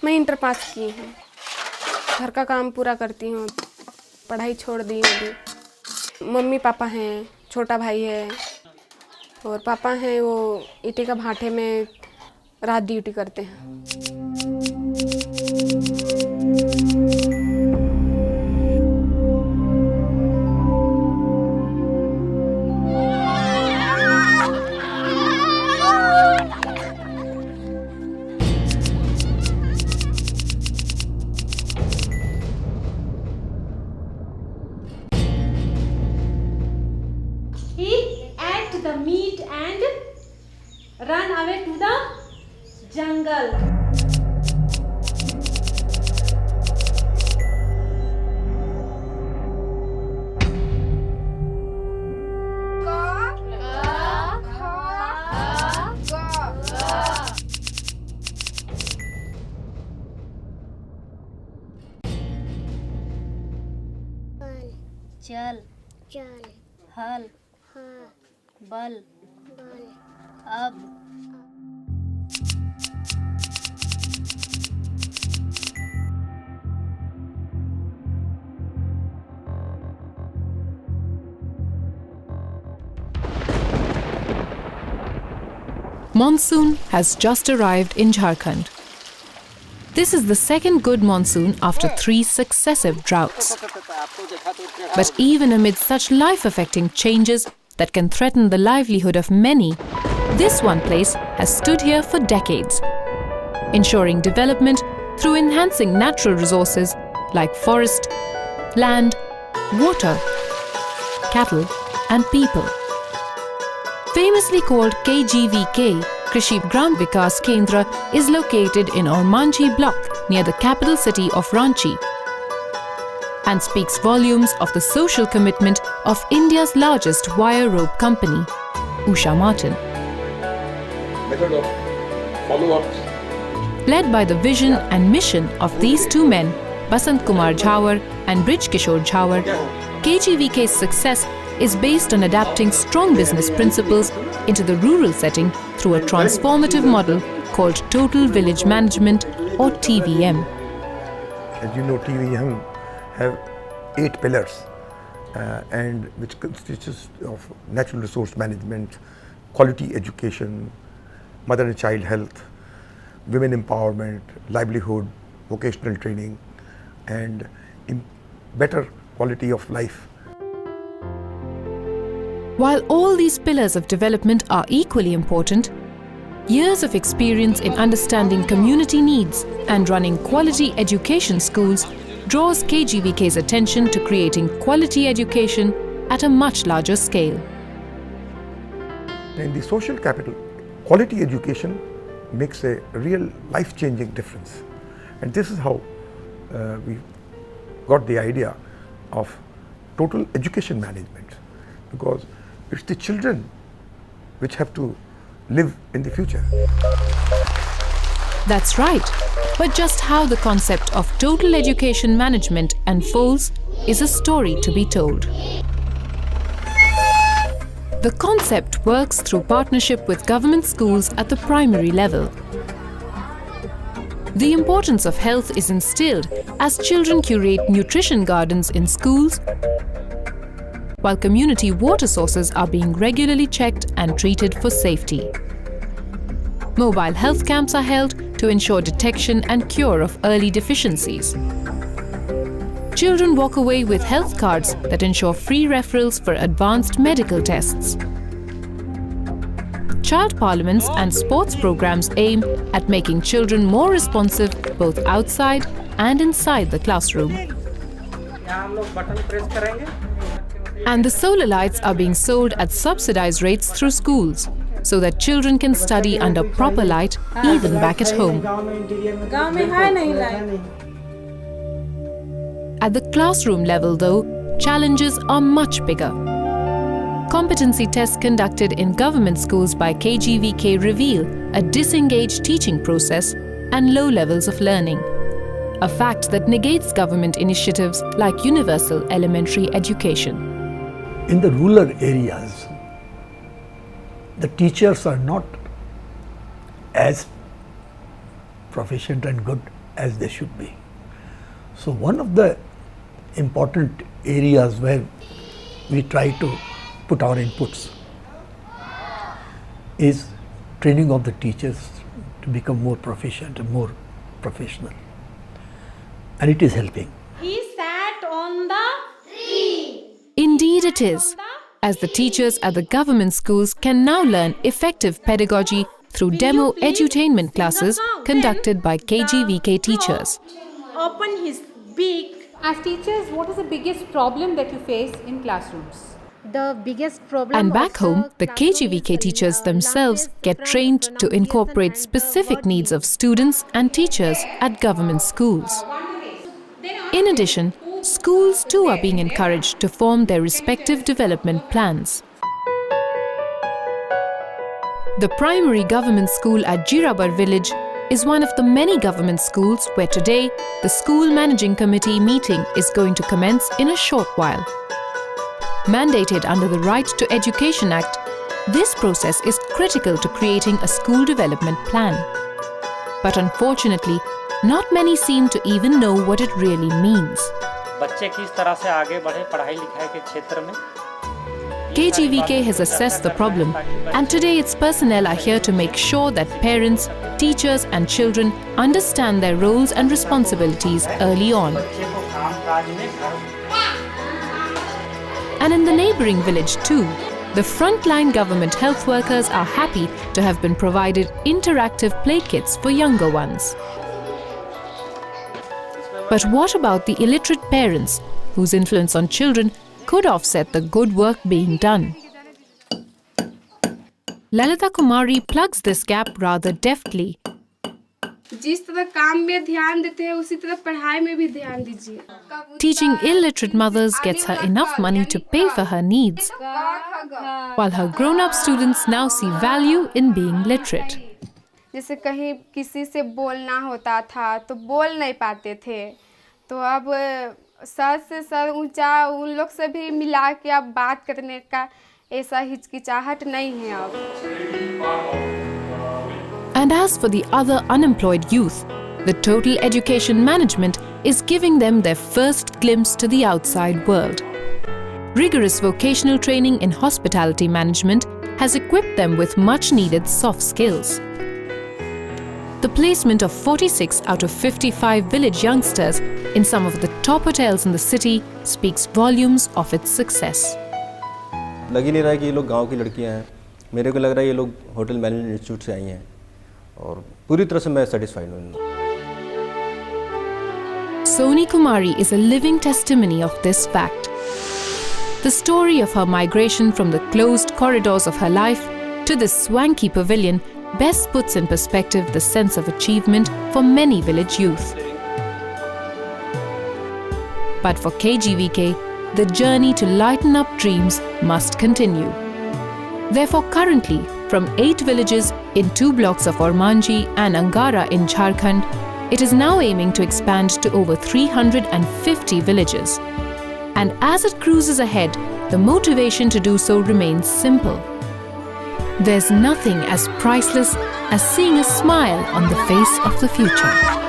मैं inter pass की हूँ, घर का काम पूरा करती हूँ, पढ़ाई छोड़ दी अभी। मम्मी पापा हैं, छोटा भाई है और पापा हैं वो ईटे का भाटे में रात ड्यूटी करते हैं। He ate the meat and ran away to the jungle. चल चल हल हाँ बल बल अब Monsoon has just arrived in Jharkhand. This is the second good monsoon after 3 successive droughts. But even amid such life-affecting changes that can threaten the livelihood of many, this one place has stood here for decades, ensuring development through enhancing natural resources like forest, land, water, cattle and people. Famously called KGVK, Krishi Gram Vikas Kendra is located in Ormanjhi block near the capital city of Ranchi and speaks volumes of the social commitment of India's largest wire rope company, Usha Martin. Method of follow-ups. Led by the vision and mission of these two men, Basant Kumar Jhawar and Brij Kishore Jhawar, KGVK's success is based on adapting strong business principles into the rural setting through a transformative model called Total Village Management or TVM. As you know, TVM have 8 pillars and which consists of natural resource management, quality education, mother and child health, women empowerment, livelihood, vocational training and better quality of life. While all these pillars of development are equally important, years of experience in understanding community needs and running quality education schools draws KGVK's attention to creating quality education at a much larger scale. In the social capital, quality education makes a real life-changing difference. And this is how we got the idea of total education management, because it's the children which have to live in the future. That's right. But just how the concept of total education management unfolds is a story to be told. The concept works through partnership with government schools at the primary level. The importance of health is instilled as children curate nutrition gardens in schools, while community water sources are being regularly checked and treated for safety. Mobile health camps are held to ensure detection and cure of early deficiencies. Children walk away with health cards that ensure free referrals for advanced medical tests. Child parliaments and sports programs aim at making children more responsive both outside and inside the classroom. And the solar lights are being sold at subsidized rates through schools, so that children can study under proper light even back at home. At the classroom level though, challenges are much bigger. Competency tests conducted in government schools by KGVK reveal a disengaged teaching process and low levels of learning, a fact that negates government initiatives like universal elementary education. In the rural areas, the teachers are not as proficient and good as they should be. So one of the important areas where we try to put our inputs is training of the teachers to become more proficient and more professional. And it is helping. He sat on the Indeed it is, as the teachers at the government schools can now learn effective pedagogy through demo edutainment classes conducted by KGVK teachers. open his beak. As teachers, what is the biggest problem that you face in classrooms? The biggest problem. And back home, the KGVK teachers themselves get trained to incorporate specific needs of students and teachers at government schools. In addition, schools too are being encouraged to form their respective development plans. The primary government school at Jirabar village is one of the many government schools where today the school managing committee meeting is going to commence in a short while. Mandated under the Right to Education Act, this process is critical to creating a school development plan. But unfortunately, not many seem to even know what it really means. बच्चे किस तरह से आगे बढ़े पढ़ाई लिखाई के क्षेत्र में. KGVK has assessed the problem, and today its personnel are here to make sure that parents, teachers and children understand their roles and responsibilities early on. बच्चे को कामकाज में घर And in the neighbouring village too, the frontline government health workers are happy to have been provided interactive play kits for younger ones. But what about the illiterate parents, whose influence on children could offset the good work being done? Lalita Kumari plugs this gap rather deftly. जिस तरह काम में ध्यान देते हैं उसी तरह पढ़ाई में भी ध्यान दीजिए. Teaching illiterate mothers gets her enough money to pay for her needs, while her grown-up students now see value in being literate. जैसे कहीं किसी से बोलना होता था तो बोल नहीं पाते थे, तो अब सर से सर ऊंचा उन लोग से भी मिला के अब बात करने का ऐसा हिचकिचाहट नहीं है अब. And as for the other unemployed youth, the Total Education Management is giving them their first glimpse to the outside world. Rigorous vocational training in hospitality management has equipped them with much-needed soft skills. The placement of 46 out of 55 village youngsters in some of the top hotels in the city speaks volumes of its success. लग ही नहीं रहा है कि ये लोग गांव की लड़कियां हैं. मेरे को लग रहा है ये लोग होटल मैनेजमेंट इंस्टीट्यूट से आई हैं और पूरी तरह से मैं सेटिस्फाइड हूँ. Soni Kumari is a living testimony of this fact. The story of her migration from the closed corridors of her life to this swanky pavilion best puts in perspective the sense of achievement for many village youth. But for KGVK, the journey to lighten up dreams must continue. Therefore, currently, from 8 villages in 2 blocks of Ormanji and Angara in Jharkhand, it is now aiming to expand to over 350 villages. And as it cruises ahead, the motivation to do so remains simple. There's nothing as priceless as seeing a smile on the face of the future.